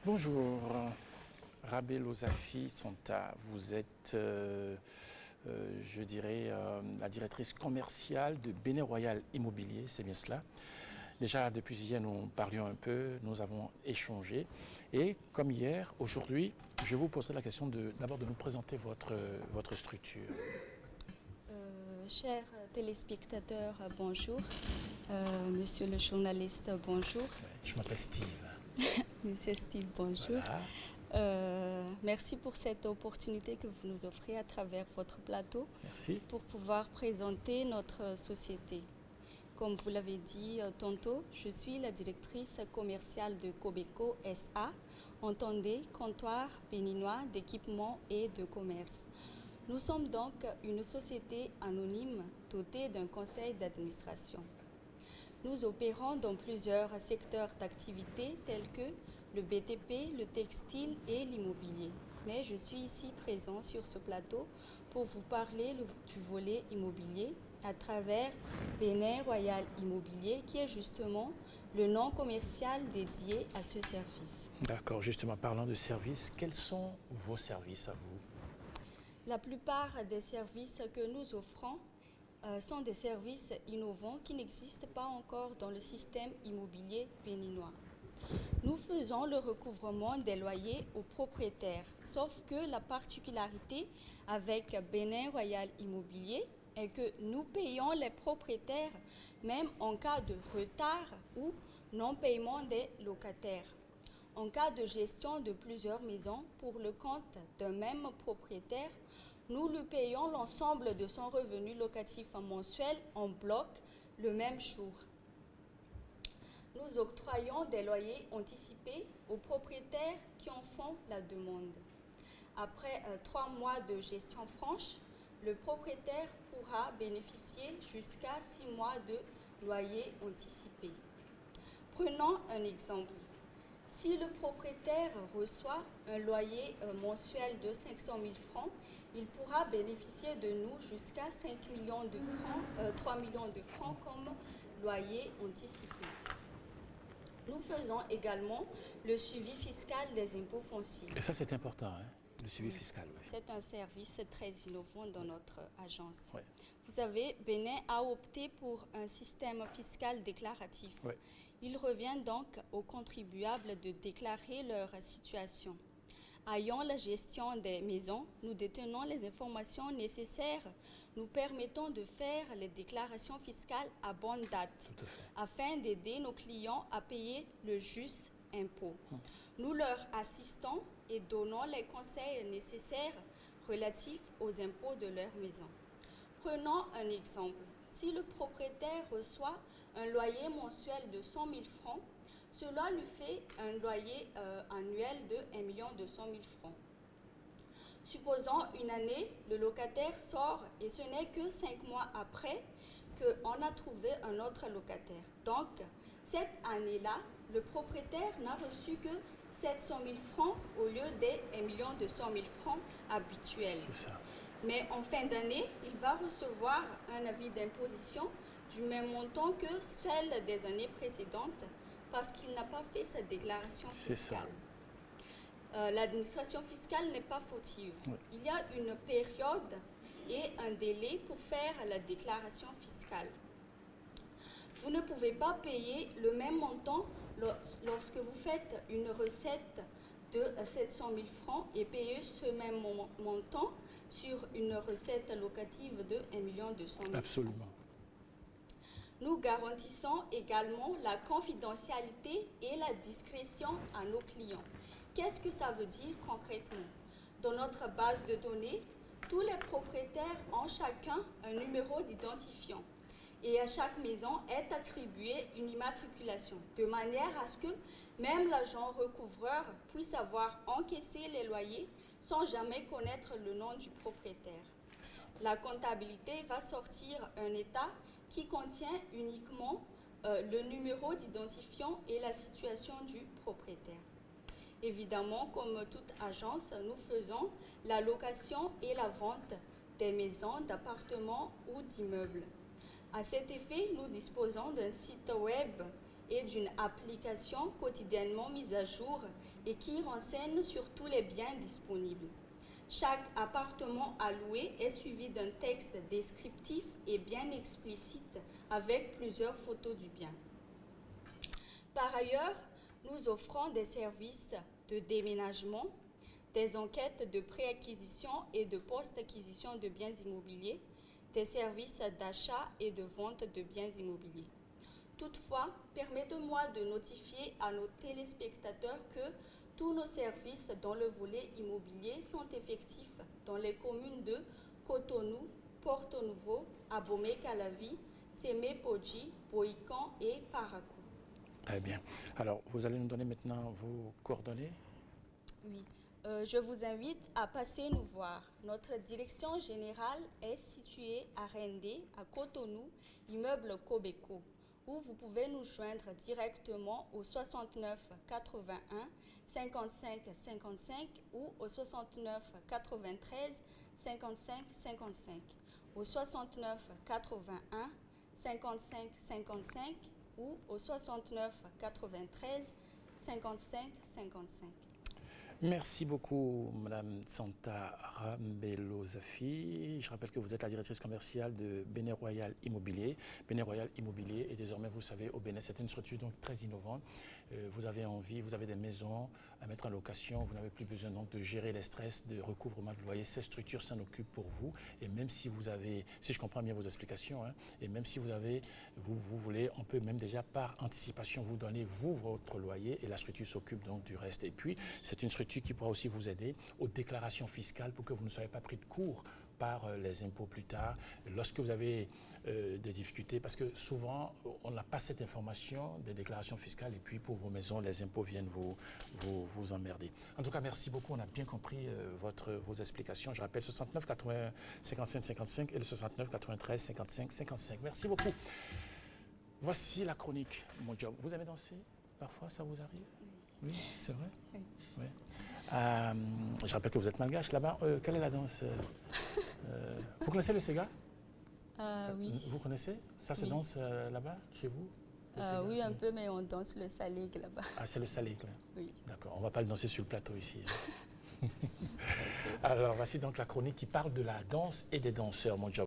Bonjour, Rabé Lozafi Santa, vous êtes, je dirais, la directrice commerciale de Bénin Royal Immobilier, c'est bien cela. Déjà, depuis hier, nous parlions un peu, nous avons échangé. Et comme hier, aujourd'hui, je vous poserai la question d'abord de nous présenter votre structure. Chers téléspectateurs, bonjour. Monsieur le journaliste, bonjour. Je m'appelle Steve. Monsieur Steve, bonjour. Voilà. Merci pour cette opportunité que vous nous offrez à travers votre plateau. Merci. Pour pouvoir présenter notre société. Comme vous l'avez dit tantôt, je suis la directrice commerciale de Cobeco SA, entendez comptoir béninois d'équipement et de commerce. Nous sommes donc une société anonyme dotée d'un conseil d'administration. Nous opérons dans plusieurs secteurs d'activité tels que le BTP, le textile et l'immobilier. Mais je suis ici présent sur ce plateau pour vous parler du volet immobilier à travers Bénin Royal Immobilier qui est justement le nom commercial dédié à ce service. D'accord, justement, parlant de services, quels sont vos services à vous? La plupart des services que nous offrons sont des services innovants qui n'existent pas encore dans le système immobilier béninois. Nous faisons le recouvrement des loyers aux propriétaires, sauf que la particularité avec Bénin Royal Immobilier est que nous payons les propriétaires même en cas de retard ou non-paiement des locataires. En cas de gestion de plusieurs maisons pour le compte d'un même propriétaire, nous lui payons l'ensemble de son revenu locatif mensuel en bloc le même jour. Nous octroyons des loyers anticipés aux propriétaires qui en font la demande. Après 3 mois de gestion franche, le propriétaire pourra bénéficier jusqu'à 6 mois de loyer anticipé. Prenons un exemple. Si le propriétaire reçoit un loyer mensuel de 500 000 francs, il pourra bénéficier de nous jusqu'à 5 millions de francs, 3 millions de francs comme loyer anticipé. Nous faisons également le suivi fiscal des impôts fonciers. Et ça, c'est important, hein? Le suivi fiscal, oui. C'est un service très innovant dans notre agence. Oui. Vous savez, Bénin a opté pour un système fiscal déclaratif. Oui. Il revient donc aux contribuables de déclarer leur situation. Ayant la gestion des maisons, nous détenons les informations nécessaires nous permettant de faire les déclarations fiscales à bonne date, afin d'aider nos clients à payer le juste impôt. Nous leur assistons et donnons les conseils nécessaires relatifs aux impôts de leur maison. Prenons un exemple. Si le propriétaire reçoit un loyer mensuel de 100 000 francs, cela lui fait un loyer annuel de 1 200 000 francs. Supposons une année, le locataire sort et ce n'est que 5 mois après qu'on a trouvé un autre locataire. Donc, cette année-là, le propriétaire n'a reçu que 700 000 francs au lieu des 1 200 000 francs habituels. C'est ça. Mais en fin d'année, il va recevoir un avis d'imposition du même montant que celle des années précédentes parce qu'il n'a pas fait sa déclaration fiscale. L'administration fiscale n'est pas fautive. Oui. Il y a une période et un délai pour faire la déclaration fiscale. Vous ne pouvez pas payer le même montant lorsque vous faites une recette de 700 000 francs et payer ce même montant sur une recette locative de 1 200 000 francs. Absolument. Nous garantissons également la confidentialité et la discrétion à nos clients. Qu'est-ce que ça veut dire concrètement? Dans notre base de données, tous les propriétaires ont chacun un numéro d'identifiant et à chaque maison est attribuée une immatriculation, de manière à ce que même l'agent recouvreur puisse avoir encaissé les loyers sans jamais connaître le nom du propriétaire. La comptabilité va sortir un état qui contient uniquement le numéro d'identifiant et la situation du propriétaire. Évidemment, comme toute agence, nous faisons la location et la vente des maisons, d'appartements ou d'immeubles. À cet effet, nous disposons d'un site web et d'une application quotidiennement mise à jour et qui renseigne sur tous les biens disponibles. Chaque appartement à louer est suivi d'un texte descriptif et bien explicite avec plusieurs photos du bien. Par ailleurs, nous offrons des services de déménagement, des enquêtes de préacquisition et de post-acquisition de biens immobiliers, des services d'achat et de vente de biens immobiliers. Toutefois, permettez-moi de notifier à nos téléspectateurs que tous nos services dans le volet immobilier sont effectifs dans les communes de Cotonou, Porto Novo, Abomey-Calavi, Sémé-Podji, Bohican et Parakou. Très bien. Alors, vous allez nous donner maintenant vos coordonnées? Oui. Je vous invite à passer nous voir. Notre direction générale est située à Rendé, à Cotonou, immeuble Cobeco, où vous pouvez nous joindre directement au 69 81 55 55 ou au 69 93 55 55, au 69 81 55 55 ou au 69 93 55 55. Merci beaucoup, Madame Santa Rabello Zafi. Je rappelle que vous êtes la directrice commerciale de Bénin Royal Immobilier. Bénin Royal Immobilier, et désormais, vous savez, au Bénin, c'est une structure donc très innovante. Vous avez envie, vous avez des maisons à mettre en location, vous n'avez plus besoin donc de gérer les stress de recouvrement de loyer. Cette structure s'en occupe pour vous. Et même si vous avez, si je comprends bien vos explications, hein, et même si vous avez, vous voulez, on peut même déjà par anticipation vous donner, vous, votre loyer, et la structure s'occupe donc du reste. Et puis, c'est une structure qui pourra aussi vous aider aux déclarations fiscales pour que vous ne soyez pas pris de court par les impôts plus tard, lorsque vous avez des difficultés, parce que souvent, on n'a pas cette information des déclarations fiscales et puis pour vos maisons, les impôts viennent vous emmerder. En tout cas, merci beaucoup, on a bien compris vos explications. Je rappelle 69 80 55 55 et le 69 93 55 55. Merci beaucoup. Voici la chronique Mon Job. Vous aimez danser? Parfois, ça vous arrive? Oui, c'est vrai? Oui. Oui. Je rappelle que vous êtes malgache là-bas. Quelle est la danse? Vous connaissez le Sega? Oui. Vous connaissez? Ça se Oui. danse là-bas, chez vous? Oui, un peu, mais on danse le salig là-bas. Ah, c'est le salig, là. Oui. D'accord, on ne va pas le danser sur le plateau ici. Alors, voici donc la chronique qui parle de la danse et des danseurs, Mon Job.